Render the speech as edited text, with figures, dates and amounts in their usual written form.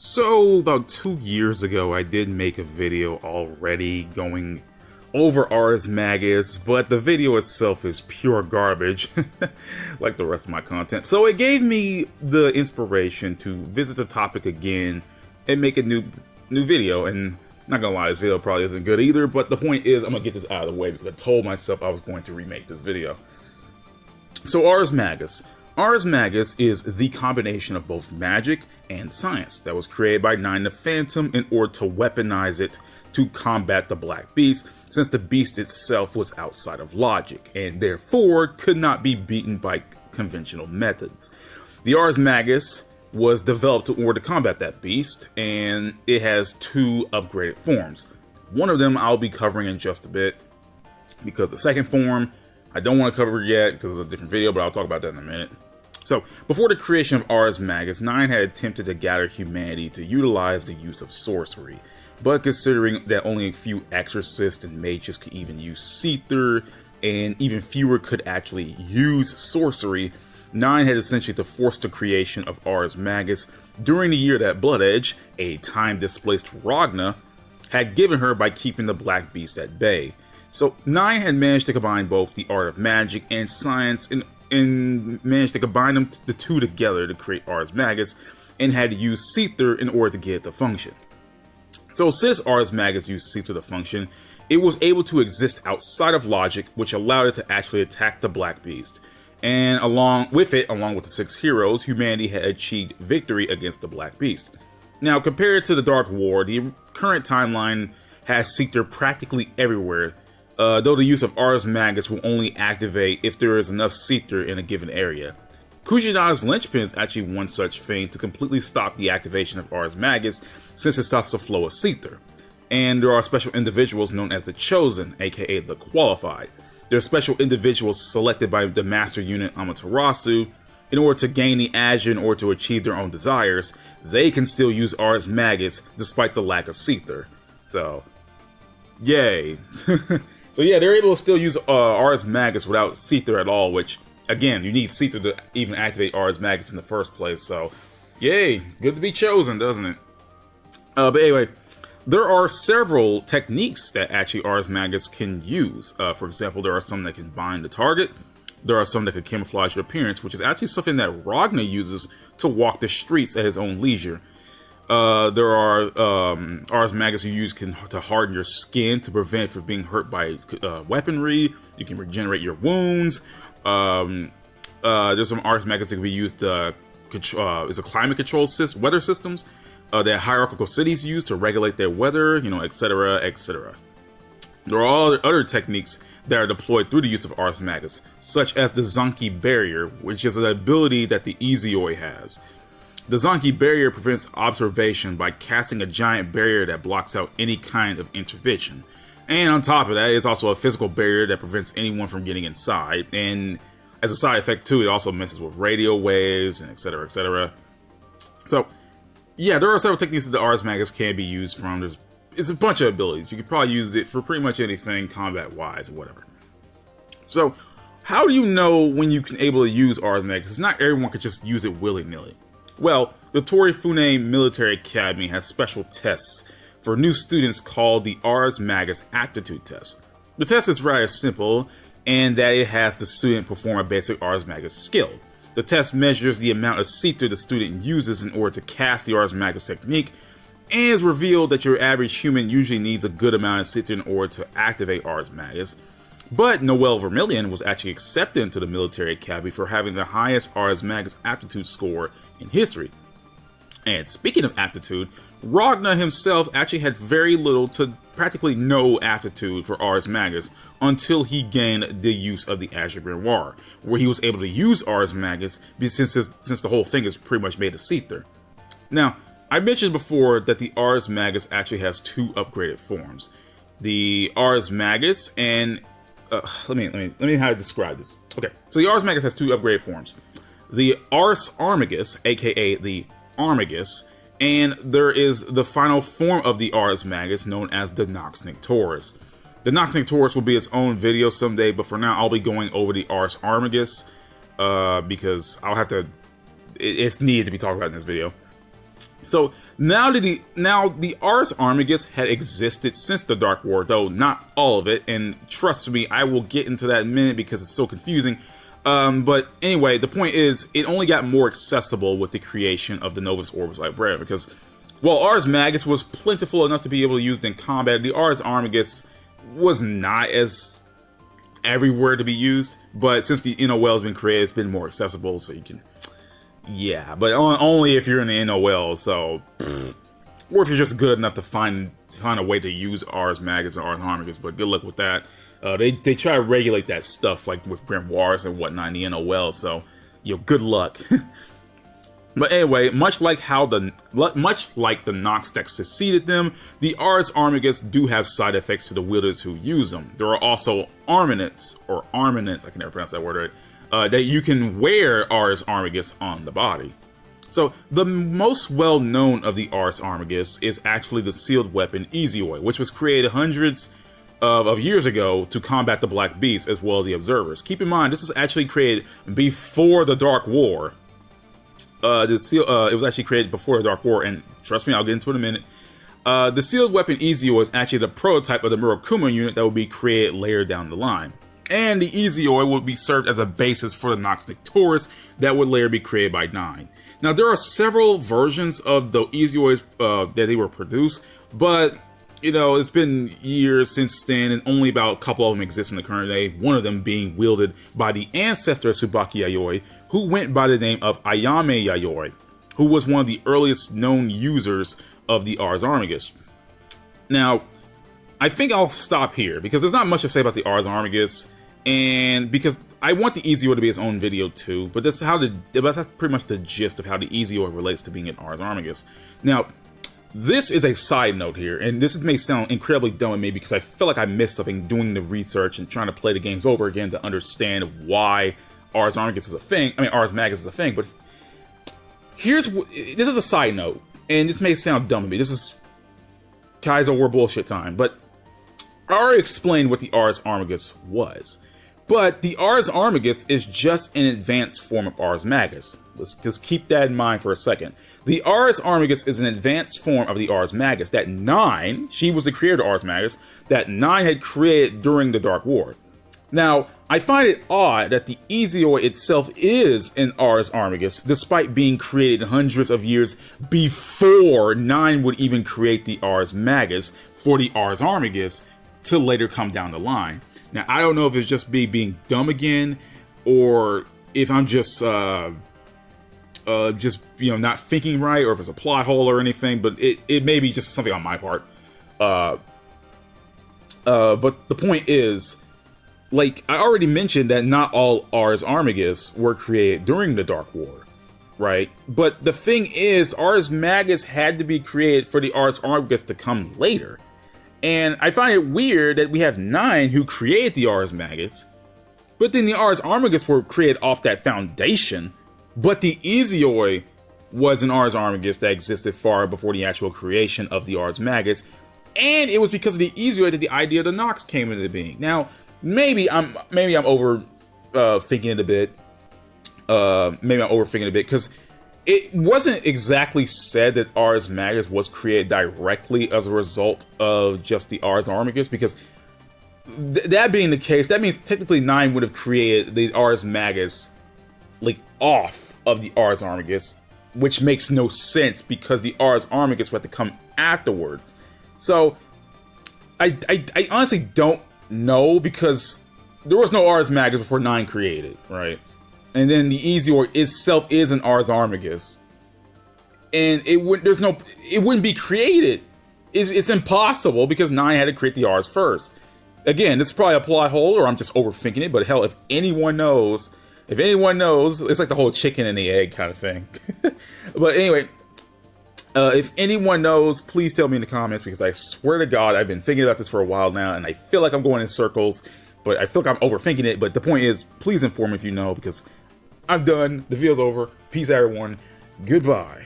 So, about 2 years ago, I did make a video already going over Ars Magus, but the video itself is pure garbage, like the rest of my content. So it gave me the inspiration to visit the topic again and make a new video. And not gonna lie, this video probably isn't good either, but the point is I'm gonna get this out of the way because I told myself I was going to remake this video. So Ars Magus. Ars Magus is the combination of both magic and science that was created by Nine the Phantom in order to weaponize it to combat the Black Beast, since the beast itself was outside of logic and therefore could not be beaten by conventional methods. The Ars Magus was developed in order to combat that beast, and it has two upgraded forms. One of them I'll be covering in just a bit, because the second form I don't want to cover it yet because it's a different video, but I'll talk about that in a minute. So, before the creation of Ars Magus, Nine had attempted to gather humanity to utilize the use of sorcery. But considering that only a few exorcists and mages could even use Seether, and even fewer could actually use sorcery, Nine had essentially to force the creation of Ars Magus during the year that Bloodedge, a time-displaced Ragna, had given her by keeping the Black Beast at bay. So Nine had managed to combine both the art of magic and science and managed to combine the two together to create Ars Magus, and had to use Seether in order to get it to function. So since Ars Magus used Seether to function, it was able to exist outside of logic, which allowed it to actually attack the Black Beast. And along with the 6 heroes, humanity had achieved victory against the Black Beast. Now, compared to the Dark War, the current timeline has Seether practically everywhere, though the use of Ars Magus will only activate if there is enough Seether in a given area. Kushina's linchpin is actually one such thing to completely stop the activation of Ars Magus, since it stops the flow of Seether. And there are special individuals known as the Chosen, aka the Qualified. They're special individuals selected by the Master Unit Amaterasu in order to gain the Azure in order to achieve their own desires. They can still use Ars Magus despite the lack of Seether. So, yay. So yeah, they're able to still use Ars Magus without Seether at all, which, again, you need Seether to even activate Ars Magus in the first place, so yay, good to be chosen, doesn't it? But anyway, there are several techniques that actually Ars Magus can use. For example, there are some that can bind the target, there are some that can camouflage your appearance, which is actually something that Ragna uses to walk the streets at his own leisure. There are Ars Magus you use to harden your skin to prevent it from being hurt by weaponry. You can regenerate your wounds. There's some Ars Magus that can be used to is a climate control weather systems that hierarchical cities use to regulate their weather, etc., etc. There are other techniques that are deployed through the use of Ars Magus, such as the Zanki Barrier, which is an ability that the Easioi has. The Zanki Barrier prevents observation by casting a giant barrier that blocks out any kind of intervention. And on top of that, it's also a physical barrier that prevents anyone from getting inside. And as a side effect too, it also messes with radio waves and etc, etc. So, yeah, there are several techniques that the Ars Magus can be used from. It's a bunch of abilities. You could probably use it for pretty much anything combat-wise or whatever. So, how do you know when you can able to use Ars Magus? Because not everyone could just use it willy-nilly. Well, the Torifune Military Academy has special tests for new students called the Ars Magus Aptitude Test. The test is rather simple, and that it has the student perform a basic Ars Magus skill. The test measures the amount of Seether the student uses in order to cast the Ars Magus technique, and is revealed that your average human usually needs a good amount of Seether in order to activate Ars Magus. But Noel Vermilion was actually accepted into the military academy for having the highest Ars Magus aptitude score in history. And speaking of aptitude, Ragna himself actually had very little to practically no aptitude for Ars Magus until he gained the use of the Azure Grimoire, where he was able to use Ars Magus since the whole thing is pretty much made of Seether. Now, I mentioned before that the Ars Magus actually has two upgraded forms. The Ars Magus and let me how to describe this. Okay, so the Ars Magus has two upgraded forms. The Armagus, aka the Armagus, and there is the final form of the Ars Magus known as the Nox Nictoris. The Nox Nictoris will be its own video someday, but for now I'll be going over the Ars Armagus because I'll have to. It's needed to be talked about in this video. So now the Ars Armagus had existed since the Dark War, though not all of it, and trust me, I will get into that in a minute because it's so confusing. But anyway, the point is, it only got more accessible with the creation of the Novus Orbis Librarian, because while Ars Magus was plentiful enough to be able to use in combat, the Ars Armagus was not as everywhere to be used, but since the NOL has been created, it's been more accessible, so you can... Yeah, but only if you're in the NOL, so... Or if you're just good enough to find a way to use Ars Magus and Ars Armagus, but good luck with that. They try to regulate that stuff, like with grimoires and whatnot in the NOL, so, good luck. But anyway, much like the Nox that succeeded them, the Ars Armagus do have side effects to the wielders who use them. There are also armaments, I can never pronounce that word right, that you can wear Ars Armagus on the body. So, the most well-known of the Ars Armagus is actually the sealed weapon Easioi, which was created hundreds of years ago to combat the Black Beast as well as the Observers. Keep in mind, this was actually created before the Dark War. It was actually created before the Dark War, and trust me, I'll get into it in a minute. The sealed weapon Easioi is actually the prototype of the Murokuma unit that will be created later down the line. And the Easioi will be served as a basis for the Nox Victoris that would later be created by 9. Now, there are several versions of the Easiois that they were produced, but, it's been years since then, and only about a couple of them exist in the current day, one of them being wielded by the ancestor of Tsubaki Yayoi, who went by the name of Ayame Yayoi, who was one of the earliest known users of the Ars Armagus. Now, I think I'll stop here, because there's not much to say about the Ars Armagus, and because I want the Easioi to be its own video too, but that's pretty much the gist of how the Easioi relates to being an Ars Armagus. Now, this is a side note here, and this may sound incredibly dumb to me because I feel like I missed something doing the research and trying to play the games over again to understand why Ars Armagus is a thing. Ars Magus is a thing, but this is a side note, and this may sound dumb to me. This is Kaiser War bullshit time, but I already explained what the Ars Armagus was. But the Ars Armagus is just an advanced form of Ars Magus. Let's just keep that in mind for a second. The Ars Armagus is an advanced form of the Ars Magus that 9, she was the creator of Ars Magus, that 9 had created during the Dark War. Now, I find it odd that the Easioi itself is an Ars Armagus, despite being created hundreds of years before 9 would even create the Ars Magus for the Ars Armagus to later come down the line. Now, I don't know if it's just me being dumb again, or if I'm just not thinking right, or if it's a plot hole or anything, but it may be just something on my part. But the point is, like, I already mentioned that not all Ars Armagus were created during the Dark War, right? But the thing is, Ars Magus had to be created for the Ars Armagus to come later. And I find it weird that we have 9 who created the Ars Magus, but then the Ars Armagus were created off that foundation, but the Easioi was an Ars Armagus that existed far before the actual creation of the Ars Magus, and it was because of the Easioi that the idea of the Nox came into being. Now, maybe I'm over thinking it a bit. Because it wasn't exactly said that Ars Magus was created directly as a result of just the Ars Armagus, because that being the case, that means technically 9 would have created the Ars Magus like off of the Ars Armagus, which makes no sense because the Ars Armagus would have to come afterwards. So I honestly don't know, because there was no Ars Magus before 9 created, right? And then the Easioi itself is an Ars Armagus, and it wouldn't be created. It's impossible because 9 had to create the Ars first. Again, this is probably a plot hole, or I'm just overthinking it. But hell, if anyone knows, it's like the whole chicken and the egg kind of thing. But anyway, if anyone knows, please tell me in the comments, because I swear to God, I've been thinking about this for a while now, and I feel like I'm going in circles. But I feel like I'm overthinking it. But the point is, please inform me if you know, because I'm done. The video's over. Peace, everyone. Goodbye.